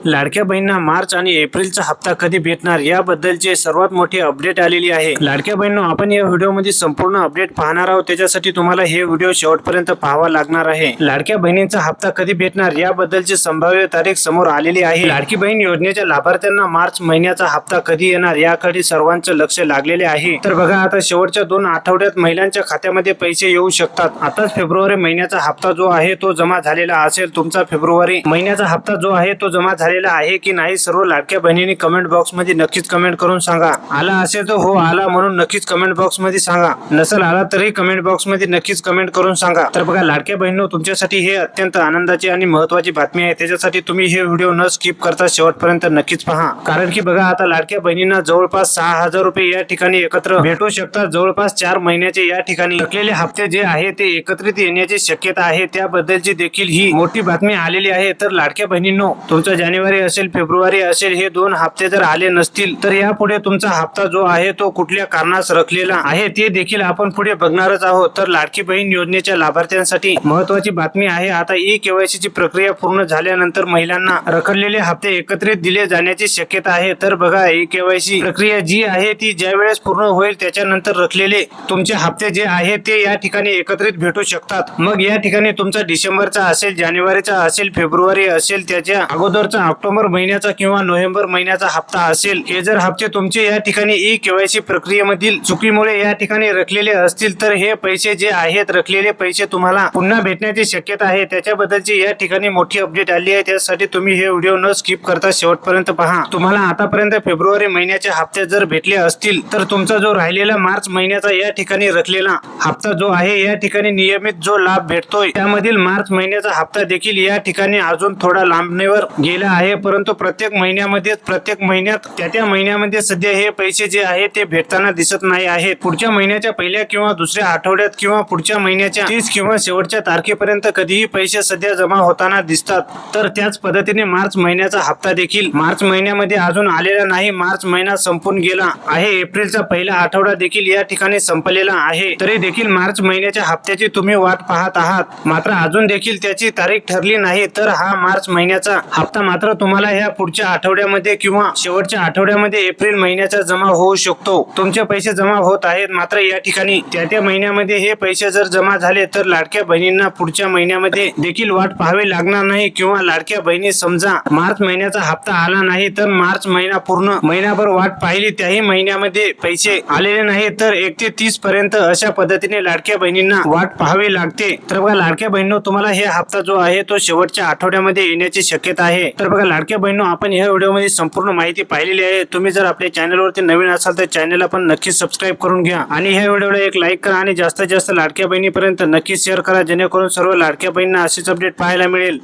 लाडक्या बहिणींना मार्च आणि एप्रिलचा हप्ता कधी भेटणार याबद्दलचे सर्वात मोठी अपडेट आलेली आहे। लाडक्या बहिणींनो, आपण या व्हिडिओमध्ये संपूर्ण अपडेट पाहणार आहोत। त्याच्यासाठी तुम्हाला हे व्हिडिओ शेवटपर्यंत पाहावा लागणार आहे। लाडक्या बहिणींचा हप्ता कधी भेटणार याबद्दलची संभाव्य तारीख समोर आलेली आहे। लाडकी बहीण योजनेच्या लाभार्थ्यांना मार्च महिन्याचा हप्ता कधी येणार याकडे सर्वांचे लक्ष लागलेले आहे। तर बघा, आता शेवटच्या 2 आठवड्यात महिलांच्या खात्यामध्ये पैसे येऊ शकतात। आताच फेब्रुवारी महिन्याचा हप्ता जो आहे तो जमा झालेला असेल। तुमचा फेब्रुवारी महिन्याचा हप्ता जो आहे तो जमा झालेला आहे की नाही, सर्व लाडक्या बहिणींनी कमेंट बॉक्स मध्ये नक्कीच कमेंट करून सांगा। आला असेल तर हो आला म्हणून नक्कीच कमेंट बॉक्स मध्ये सांगा, नसेल आला तरी कमेंट बॉक्स मध्ये नक्कीच कमेंट करून सांगा। तर बघा लाडक्या बहिणींनो, तुमच्यासाठी हे अत्यंत आनंदाची आणि महत्त्वाची बातमी आहे। त्याच्यासाठी तुम्ही हे व्हिडिओ न स्किप करता शेवटपर्यंत नक्कीच पहा, कारण की बघा आता लाडक्या बहिणींना जवळपास 6000 रुपये या ठिकाणी एकत्र भेटू शकतात। जवळपास 4 महिन्याचे या ठिकाणी थकलेले हप्ते जे आहे ते एकत्रित येण्याची शक्यता आहे, त्याबद्दलची देखील ही मोठी बातमी आलेली आहे। तर लाडक्या बहिणींनो, तुमचा जानेवारी असेल फेब्रुवारी असेल हे 2 हप्ते जर आले नसतील तर यापुढे तुमचा हप्ता जो आहे तो कुठल्या कारणास रखलेला आहे ते देखील आपण पुढे बघणारच आहोत। तर लाडकी बहीण योजनेच्या लाभार्थ्यांसाठी महत्त्वाची बातमी आहे। आता ई-केवायसी ची प्रक्रिया पूर्ण झाल्यानंतर महिलांना रखडलेले हप्ते एकत्रित दिले जाण्याची शक्यता आहे। तर बघा, ई-केवायसी प्रक्रिया जी आहे ती ज्या वेळेस पूर्ण होईल त्याच्यानंतर रखलेले तुमचे हप्ते जे आहे ते या ठिकाणी एकत्रित भेटू शकतात। मग या ठिकाणी तुमचा डिसेंबरचा असेल, जानेवारीचा असेल, फेब्रुवारी असेल, त्याच्या अगोदरचा ऑक्टोबर महिन्याचा किंवा नोव्हेंबर महिन्याचा हप्ता असेल, हे जर हप्ते तुमचे या ठिकाणी ई-केवायसी प्रक्रियेमधील चुकीमुळे या ठिकाणी रखलेले असतील तर हे पैसे जे आहेत रखलेले पैसे तुम्हाला पुन्हा भेटण्याची शक्यता आहे। त्याच्याबद्दलची या ठिकाणी मोठी अपडेट आली आहे। त्यासाठी तुम्ही हे व्हिडिओ न स्किप करता शेवटपर्यंत पहा। तुम्हाला आतापर्यंत फेब्रुवारी महिन्याचे हप्ते जर भेटले असतील तर तुमचा जो राहिलेला मार्च महिन्याचा या ठिकाणी रखलेला हप्ता जो आहे या ठिकाणी नियमित जो लाभ भेटतोय त्यामधील मार्च महिन्याचा हप्ता देखील या ठिकाणी अजून थोडा लांबणीवर गेला आहे। परंतु प्रत्येक महिन्यात त्या महिन्यामध्ये सध्या हे पैसे जे आहे ते भेटताना दिसत नाही आहेत। पुढच्या महिन्याच्या पहिल्या किंवा दुसऱ्या आठवड्यात किंवा पुढच्या महिन्याच्या 30 किंवा शेवटच्या तारखेपर्यंत कधीही पैसे सध्या जमा होताना दिसतात। तर त्याच पद्धतीने मार्च महिन्याचा हप्ता देखील मार्च महिन्यामध्ये अजून आलेला नाही। मार्च महिना संपून गेला आहे, एप्रिलचा पहिला आठवडा देखील या ठिकाणी संपलेला आहे। तरी देखील मार्च महिन्याच्या हप्त्याची तुम्ही वाट पाहत आहात, मात्र अजून देखील त्याची तारीख ठरली नाही। तर हा मार्च महिन्याचा हप्ता मात्र तुम्हाला ह्या पुढच्या आठवड्यामध्ये किंवा शेवटच्या आठवड्यामध्ये एप्रिल महिन्याचा जमा होऊ शकतो। तुमचे पैसे जमा होत आहेत, मात्र या ठिकाणी त्या महिन्यामध्ये हे पैसे जर जमा झाले तर लाडक्या बहिणींना पुढच्या महिन्यामध्ये देखील वाट पाहावी लागणार नाही। किंवा लाडक्या बहिणी समजा मार्च महिन्याचा हप्ता आला नाही तर मार्च महिना पूर्ण महिनाभर वाट पाहिली, त्याही महिन्यामध्ये पैसे आलेले नाही तर 1 ते 30 पर्यंत अशा पद्धतीने लाडक्या बहिणींना वाट पाहावी लागते। तर बघा लाडक्या बहिणींनो, तुम्हाला हे हप्ता जो आहे तो शेवटच्या आठवड्यामध्ये येण्याची शक्यता आहे। तर बघा लाडक्या बहिणींनो, आपण ह्या व्हिडिओमध्ये संपूर्ण माहिती पाहिलेली आहे। तुम्ही जर आपल्या चॅनलवरती नवीन असाल तर चॅनलला पण नक्कीच सबस्क्राईब करून घ्या आणि ह्या व्हिडिओला एक लाईक करा आणि जास्तीत जास्त लाडक्या बहिणीपर्यंत नक्कीच शेअर करा, जेणेकरून सर्व लाडक्या बहिणींना अशीच अपडेट पाहायला मिळेल।